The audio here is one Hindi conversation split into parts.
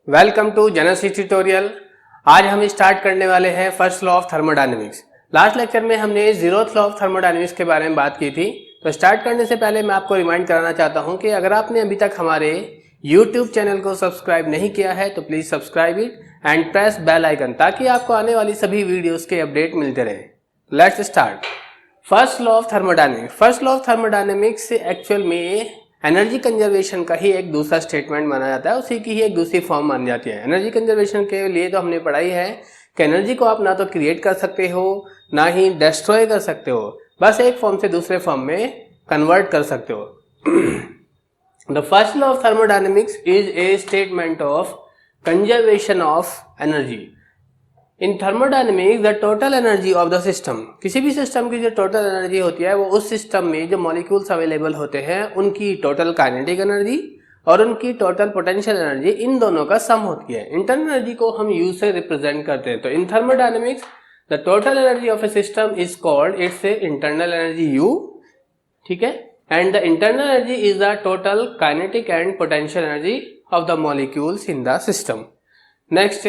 Welcome to genesis tutorial. आज हम स्टार्ट करने वाले हैं first law of thermodynamics. Last lecture में हमने जीरोथ लॉ ऑफ थर्मोडायनेमिक्स के बारे में बात की थी। तो स्टार्ट करने से पहले मैं आपको रिमाइंड कराना चाहता हूं कि अगर आपने अभी तक हमारे YouTube चैनल को सब्सक्राइब नहीं किया है तो please subscribe it and press bell icon ताकि आपको आने वाली सभी वीडियोस के अपडेट मिलते रहे। Let's start. First law of thermodynamics. First law of thermodynamics actual में एनर्जी कंजर्वेशन का ही एक दूसरा स्टेटमेंट माना जाता है, उसी की ही एक दूसरी फॉर्म मानी जाती है। एनर्जी कंजर्वेशन के लिए तो हमने पढ़ाई है कि एनर्जी को आप ना तो क्रिएट कर सकते हो ना ही डिस्ट्रॉय कर सकते हो, बस एक फॉर्म से दूसरे फॉर्म में कन्वर्ट कर सकते हो। The first law of thermodynamics is a statement of conservation of energy. In thermodynamics the total energy of the system, किसी भी सिस्टम की जो टोटल एनर्जी होती है वो उस सिस्टम में जो मॉलिक्यूल्स अवेलेबल होते हैं उनकी टोटल काइनेटिक एनर्जी और उनकी टोटल पोटेंशियल एनर्जी, इन दोनों का सम होती है। इंटरनल एनर्जी को हम यू से रिप्रेजेंट करते हैं। तो in thermodynamics the total energy of a system is called its internal energy U, ठीक है। And the internal energy is the total kinetic and potential energy of the molecules in the system. Next,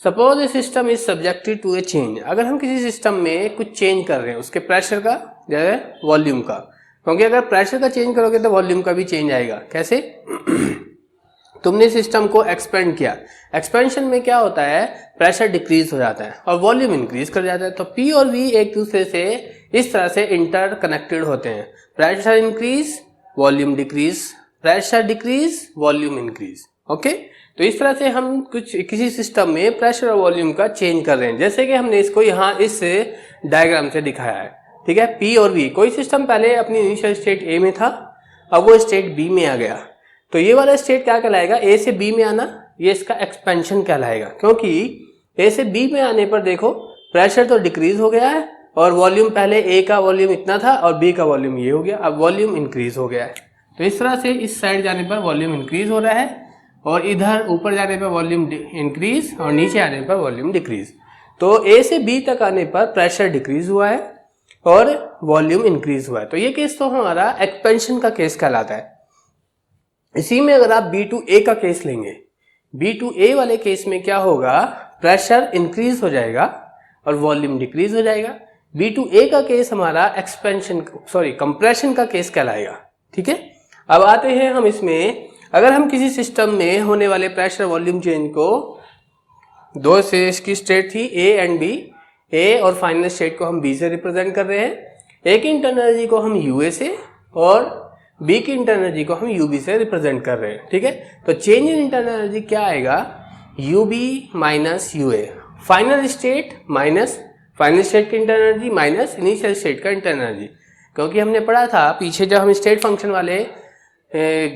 suppose a system is subjected to a change. अगर हम किसी सिस्टम में कुछ चेंज कर रहे हैं, उसके प्रेशर का या वॉल्यूम का, क्योंकि अगर प्रेशर का चेंज करोगे तो वॉल्यूम का भी चेंज आएगा। कैसे? तुमने सिस्टम को एक्सपेंड किया, एक्सपेंशन में क्या होता है, प्रेशर डिक्रीज हो जाता है और वॉल्यूम इंक्रीज कर जाता है। तो पी और वी एक दूसरे से इस तरह से इंटर कनेक्टेड होते हैं। Pressure increase volume decrease, pressure decrease volume increase. Okay, तो इस तरह से हम किसी सिस्टम में प्रेशर और वॉल्यूम का चेंज कर रहे हैं, जैसे कि हमने इसको यहाँ इस डायग्राम से दिखाया है, ठीक है। पी और वी, कोई सिस्टम पहले अपनी इनिशियल स्टेट ए में था, अब वो स्टेट बी में आ गया, तो ये वाला स्टेट क्या कहलाएगा, ए से बी में आना, ये इसका एक्सपेंशन कहलाएगा। क्योंकि ए से बी में आने पर देखो प्रेशर तो डिक्रीज हो गया है और वॉल्यूम, पहले ए का वॉल्यूम इतना था और बी का वॉल्यूम ये हो गया, अब वॉल्यूम इंक्रीज हो गया है। तो इस तरह से इस साइड जाने पर वॉल्यूम इंक्रीज हो रहा है और इधर ऊपर जाने पर वॉल्यूम इंक्रीज और नीचे आने पर वॉल्यूम डिक्रीज। तो ए से बी तक आने पर प्रेशर डिक्रीज हुआ है और वॉल्यूम इंक्रीज हुआ है। तो ये केस तो हमारा एक्सपेंशन का केस कहलाता है। इसी में अगर आप बी टू ए का केस लेंगे, बी टू ए वाले केस में क्या होगा, प्रेशर इंक्रीज हो जाएगा और वॉल्यूम डिक्रीज हो जाएगा। बी टू ए का केस हमारा कंप्रेशन का केस कहलाएगा, ठीक है। अब आते हैं हम इसमें, अगर हम किसी सिस्टम में होने वाले प्रेशर वॉल्यूम चेंज को, दो से इसकी स्टेट थी ए एंड बी, ए और फाइनल स्टेट को हम बी से रिप्रेजेंट कर रहे हैं। ए की इंटरनल एनर्जी को हम यूए से और बी की इंटरनल एनर्जी को हम यूबी से रिप्रेजेंट कर रहे हैं, ठीक है। तो चेंज इन इंटरनल एनर्जी क्या आएगा, UB minus UA, final state minus final state की internal energy minus initial state का इंटरनल एनर्जी। क्योंकि हमने पढ़ा था पीछे जब हम स्टेट फंक्शन वाले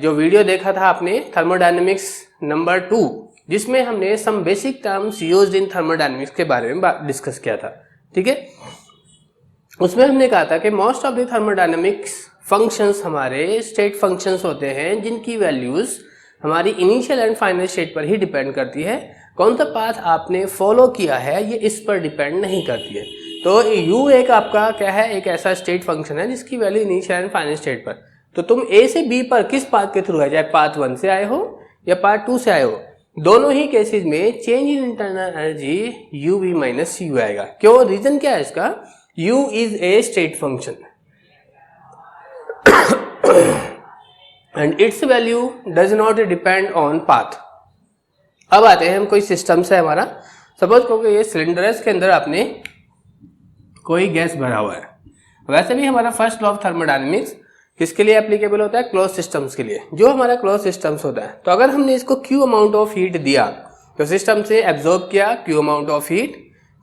जो वीडियो देखा था आपने, थर्मोडायनेमिक्स नंबर 2, जिसमें हमने some basic terms used in thermodynamics के बारे में डिस्कस किया था, ठीक है। उसमें हमने कहा था कि most of the thermodynamics functions हमारे स्टेट फंक्शंस होते हैं जिनकी वैल्यूज हमारी इनिशियल एंड फाइनल स्टेट पर ही डिपेंड करती है। कौन सा पाथ आपने फॉलो किया है ये इस पर डिपेंड नहीं करती है। तो यू एक आपका क्या है, एक ऐसा स्टेट फंक्शन है जिसकी value initial and final state पर, तो तुम ए से बी पर किस पाथ के थ्रू है, चाहे पाथ 1 से आए हो या पाथ 2 से आए हो, दोनों ही केसेस में change in internal energy U B minus U आएगा। क्यों, रीजन क्या है इसका, U is a state function and it's value does not depend on path. अब आते हैं हम कोई सिस्टम से, हमारा सपोज करो कि ये सिलेंडर है, इसके अंदर आपने कोई गैस भरा हुआ है। वैसे भी हमारा फर्स्ट लॉ ऑफ थर्मोडायनेमिक्स किसके लिए एप्लीकेबल होता है, क्लोज सिस्टम्स के लिए। जो हमारा क्लोज सिस्टम्स होता है, तो अगर हमने इसको क्यू अमाउंट ऑफ हीट दिया तो सिस्टम से एब्जॉर्ब किया क्यू अमाउंट ऑफ हीट,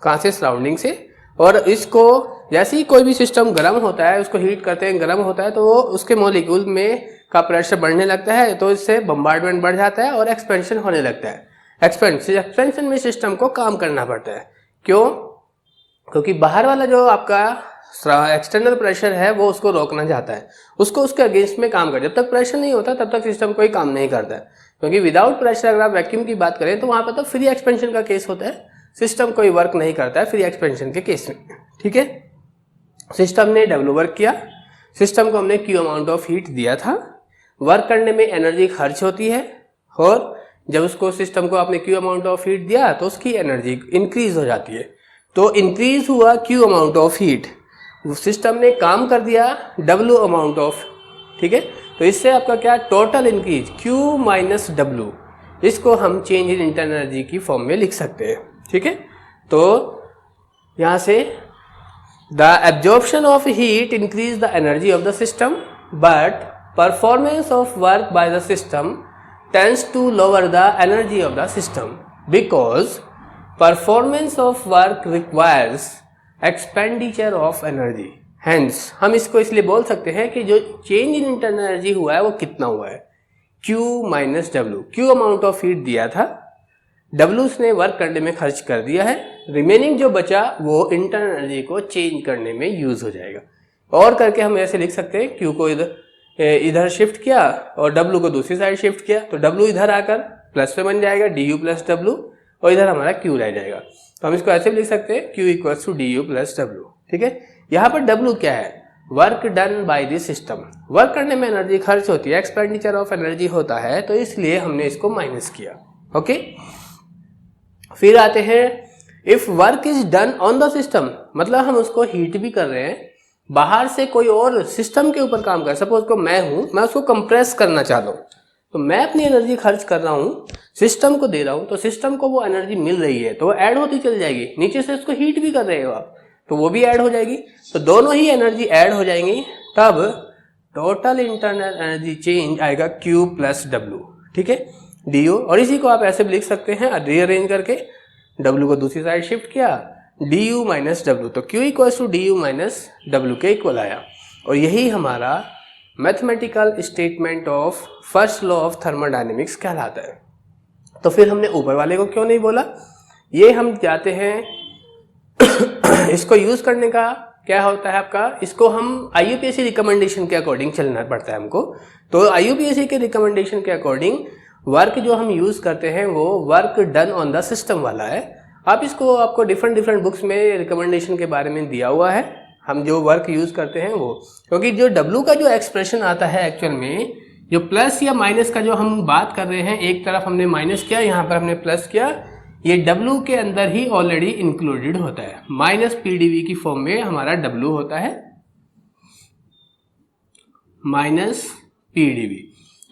कहाँ से, सराउंडिंग से, और इसको जैसे ही कोई भी सिस्टम गर्म होता है, उसको हीट करते हैं, गर्म होता है तो वो उसके मॉलिक्यूल में का प्रेशर बढ़ने लगता है, तो इससे बम्बार्डमेंट बढ़ जाता है और एक्सपेंशन होने लगता है। एक्सपेंशन में सिस्टम को काम करना पड़ता है। क्यों, क्योंकि बाहर वाला जो आपका एक्सटर्नल प्रेशर है वो उसको रोकना चाहता है, उसको उसके अगेंस्ट में काम कर। जब तक प्रेशर नहीं होता तब तक सिस्टम कोई काम नहीं करता है। क्योंकि विदाउट प्रेशर अगर आप वैक्यूम की बात करें तो वहां पर तो फ्री एक्सपेंशन का केस होता है, सिस्टम कोई वर्क नहीं करता है फ्री एक्सपेंशन के केस में, ठीक है। सिस्टम ने डब्ल्यू वर्क किया, सिस्टम को हमने क्यू अमाउंट ऑफ हीट दिया था, वर्क करने में एनर्जी खर्च होती है और जब उसको सिस्टम को आपने क्यू अमाउंट ऑफ हीट दिया तो उसकी एनर्जी इंक्रीज हो जाती है। तो इंक्रीज हुआ Q amount of heat, system ने काम कर दिया डब्ल्यू अमाउंट ऑफ, ठीक है। तो इससे आपका क्या total increase Q minus W, इसको हम चेंज इन इंटरनल एनर्जी की फॉर्म में लिख सकते हैं, ठीक है। तो यहाँ से the absorption of heat increase the energy of the system but performance of work by the system tends to lower the energy of the system because performance of work requires expenditure of energy. Hence हम इसको इसलिए बोल सकते हैं कि जो चेंज इन इंटरनल एनर्जी हुआ है वो कितना हुआ है, Q minus W. Q amount of heat दिया था, W उसने वर्क करने में खर्च कर दिया है, रिमेनिंग जो बचा वो इंटरनल एनर्जी को चेंज करने में यूज हो जाएगा। और करके हम ऐसे लिख सकते हैं Q को इधर शिफ्ट किया और W को दूसरी साइड शिफ्ट किया तो W इधर आकर प्लस पे बन जाएगा du प्लस डब्ल्यू और इधर हमारा Q रह जाएगा। तो हम इसको ऐसे भी लिख सकते हैं Q equals to du plus W, ठीक है। यहाँ पर W क्या है, work done by this system, work करने में एनर्जी खर्च होती है, एक्सपेंडिचर ऑफ एनर्जी होता है, तो इसलिए हमने इसको माइनस किया, ओके। फिर आते हैं if work is done on the system, मतलब हम उसको हीट भी कर रहे हैं, बाहर से कोई और सिस्टम के ऊपर काम कर, सपोज को मैं हूं, मैं उसको कंप्रेस करना चाहता हूं, तो मैं अपनी एनर्जी खर्च कर रहा हूं, सिस्टम को दे रहा हूं, तो सिस्टम को वो एनर्जी मिल रही है तो वो ऐड होती चली जाएगी, नीचे से उसको हीट भी कर रहे हो आप तो वो भी ऐड हो जाएगी, तो दोनों ही एनर्जी ऐड हो जाएंगी, तब टोटल इंटरनल एनर्जी चेंज आएगा Q प्लस डब्ल्यू, ठीक है, du। और इसी को आप ऐसे भी लिख सकते हैं रीअरेंज करके, W को दूसरी साइड शिफ्ट किया du माइनस डब्ल्यू, तो Q equals to du minus W के इक्वल आया। और यही हमारा mathematical statement of first law of thermodynamics कहलाता है। तो फिर हमने ऊपर वाले को क्यों नहीं बोला, ये हम जाते हैं इसको यूज करने का क्या होता है आपका, इसको हम IUPAC रिकमेंडेशन के अकॉर्डिंग चलना पड़ता है हमको। तो IUPAC के रिकमेंडेशन के अकॉर्डिंग वर्क जो हम यूज करते हैं वो work done on the system वाला है। आप इसको आपको डिफरेंट बुक्स में रिकमेंडेशन के बारे में दिया हुआ है, हम जो वर्क यूज करते हैं वो, क्योंकि जो W का जो एक्सप्रेशन आता है एक्चुअल में, जो प्लस या माइनस का जो हम बात कर रहे हैं, एक तरफ हमने माइनस किया, यहाँ पर हमने प्लस किया, ये W के अंदर ही ऑलरेडी इंक्लूडेड होता है, माइनस PdV की फॉर्म में हमारा W होता है, माइनस PdV।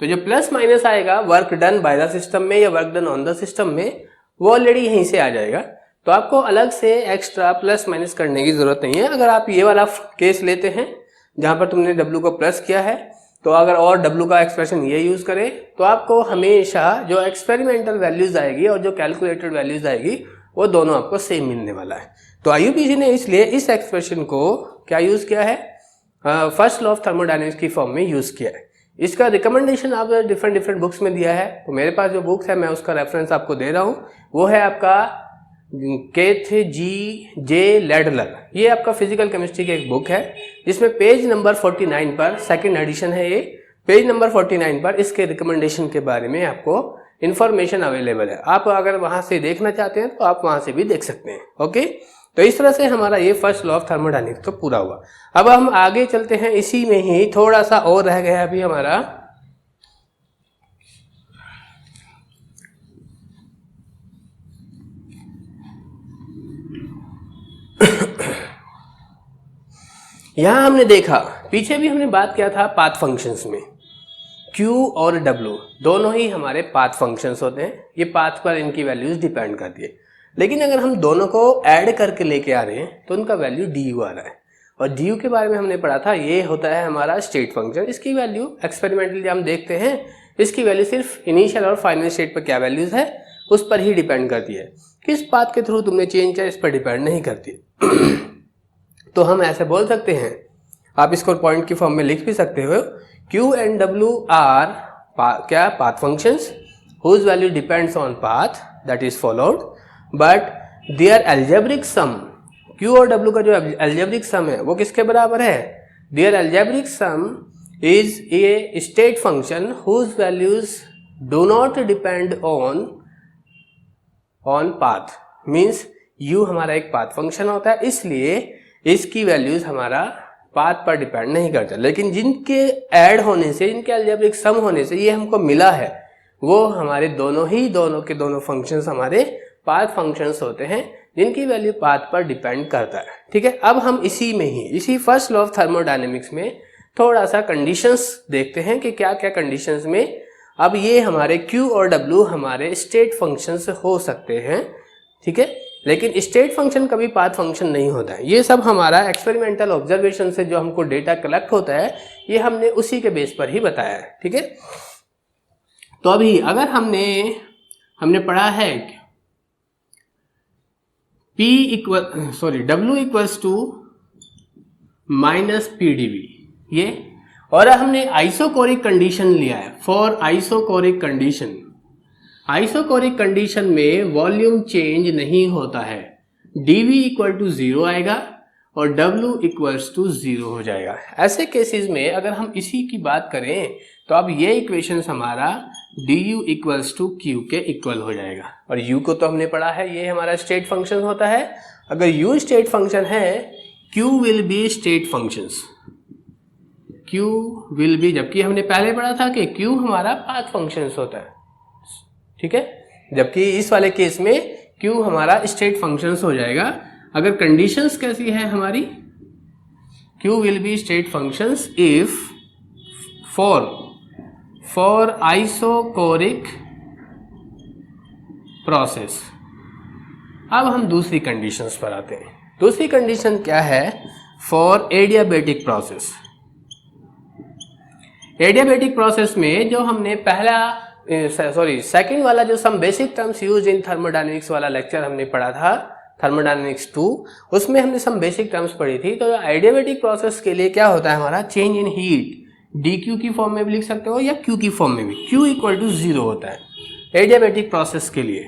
तो जो प्लस माइनस आएगा work done by the system में या work done on the system में, वो ऑलरेडी यहीं से आ जाएगा, तो आपको अलग से एक्स्ट्रा प्लस माइनस करने की जरूरत नहीं है। अगर आप ये वाला केस लेते हैं जहां पर तुमने W को प्लस किया है, तो अगर और W का एक्सप्रेशन ये यूज करें तो आपको हमेशा जो एक्सपेरिमेंटल वैल्यूज आएगी और जो कैलकुलेटेड वैल्यूज आएगी वो दोनों आपको सेम मिलने वाला है। तो IUPAC ने इसलिए इस एक्सप्रेशन को क्या यूज किया है, फर्स्ट लॉ ऑफ थर्मोडायनेमिक्स की फॉर्म में यूज किया है। इसका रिकमेंडेशन आप डिफरेंट बुक्स में दिया है, तो मेरे पास जो बुक्स है मैं उसका रेफरेंस आपको दे रहा हूँ, वो है आपका केथ G.J. लैडलर, ये आपका फिजिकल केमिस्ट्री की एक बुक है, जिसमें पेज नंबर 49 पर, सेकंड एडिशन है ये, पेज नंबर 49 पर इसके रिकमेंडेशन के बारे में आपको इन्फॉर्मेशन अवेलेबल है। आप अगर वहां से देखना चाहते हैं तो आप वहां से भी देख सकते हैं, ओके। तो इस तरह से हमारा ये फर्स्ट लॉ ऑफ थर्मोडायनेमिक्स तो पूरा हुआ। अब हम आगे चलते हैं, इसी में ही थोड़ा सा और रह गया अभी हमारा, यहां हमने देखा, पीछे भी हमने बात किया था पाथ फंक्शंस में, Q और W दोनों ही हमारे पाथ फंक्शंस होते हैं, ये पाथ पर इनकी वैल्यूज डिपेंड करती है। लेकिन अगर हम दोनों को ऐड करके लेके आ रहे हैं तो उनका वैल्यू du आ रहा है, और du के बारे में हमने पढ़ा था, ये होता है हमारा स्टेट फंक्शन। इसकी वैल्यू एक्सपेरिमेंटली हम देखते हैं, इसकी वैल्यू सिर्फ इनिशियल और फाइनल स्टेट पर क्या वैल्यूज है उस पर ही डिपेंड करती है, किस पाथ के थ्रू तुमने चेंज किया इस पर डिपेंड नहीं करती। तो हम ऐसे बोल सकते हैं, आप इसको पॉइंट की फॉर्म में लिख भी सकते हो, Q एंड W आर क्या path functions whose value depends on path that is followed, but their algebraic sum, Q और W का जो अलजेब्रिक सम है वो किसके बराबर है, their algebraic sum is a state function whose values do not depend on path, means U हमारा एक पाथ फंक्शन होता है, इसलिए इसकी वैल्यूज हमारा पाथ पर डिपेंड नहीं करता। लेकिन जिनके ऐड होने से, इनके अलजेब्रिक सम होने से ये हमको मिला है, वो हमारे दोनों के दोनों फंक्शंस हमारे पाथ फंक्शंस होते हैं जिनकी वैल्यू पाथ पर डिपेंड करता है। ठीक है, अब हम इसी फर्स्ट लॉ ऑफ थर्मोडायनेमिक्स में थोड़ा सा कंडीशंस देखते हैं कि क्या क्या कंडीशंस में अब ये हमारे Q और W हमारे स्टेट फंक्शंस हो सकते हैं। ठीक है, लेकिन स्टेट फंक्शन कभी पाथ फंक्शन नहीं होता है। ये सब हमारा एक्सपेरिमेंटल ऑब्जर्वेशन से जो हमको डेटा कलेक्ट होता है ये हमने उसी के बेस पर ही बताया है। ठीक है, तो अभी अगर हमने पढ़ा है W equals to minus PdV ये, और हमने आइसोकोरिक कंडीशन लिया है। फॉर आइसोकोरिक कंडीशन में वॉल्यूम चेंज नहीं होता है, dV इक्वल टू 0 आएगा और W इक्वल्स टू 0 हो जाएगा। ऐसे केसेस में अगर हम इसी की बात करें तो अब ये इक्वेशन हमारा du इक्वल्स टू Q के इक्वल हो जाएगा। और U को तो हमने पढ़ा है, ये हमारा स्टेट फंक्शन होता है। अगर U स्टेट फंक्शन है, Q will be state functions, Q will be, जबकि हमने पहले पढ़ा था कि Q हमारा पाथ फंक्शंस होता है। ठीक है, जबकि इस वाले केस में Q हमारा स्टेट फंक्शंस हो जाएगा। अगर कंडीशंस कैसी है हमारी, Q will be state functions if for isochoric process. अब हम दूसरी कंडीशंस पर आते हैं। दूसरी कंडीशन क्या है, for adiabatic process. Adiabatic process में जो हमने सेकंड वाला जो some basic terms use in thermodynamics वाला लेक्चर हमने पढ़ा था, थर्मोडायनेमिक्स 2, उसमें हमने सम बेसिक टर्म्स पढ़ी थी। तो एडियाबेटिक प्रोसेस के लिए क्या होता है हमारा, चेंज इन हीट dQ की फॉर्म में भी लिख सकते हो या Q की फॉर्म में भी, Q इक्वल टू 0 होता है एडियाबेटिक प्रोसेस के लिए।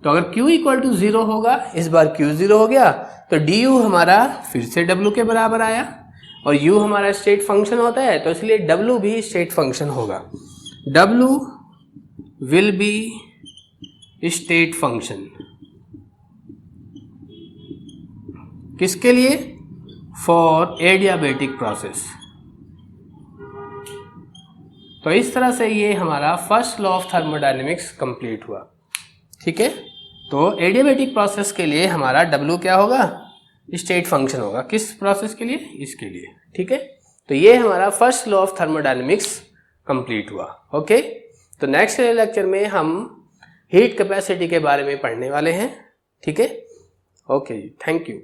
तो अगर Q इक्वल टू 0 होगा, इस बार Q 0 हो गया तो du हमारा फिर से W के बराबर आया, और U हमारा स्टेट फंक्शन होता है तो इसलिए W भी स्टेट फंक्शन होगा। W will be state function किसके लिए, फॉर एडियाबेटिक प्रोसेस। तो इस तरह से ये हमारा first law of thermodynamics complete हुआ। ठीक है, तो एडियाबेटिक प्रोसेस के लिए हमारा W क्या होगा, स्टेट फंक्शन होगा। किस प्रोसेस के लिए, इसके लिए। ठीक है, तो ये हमारा first law of thermodynamics complete हुआ। ओके, तो नेक्स्ट लेक्चर में हम हीट कैपेसिटी के बारे में पढ़ने वाले हैं। ठीक है, ओके, थैंक यू।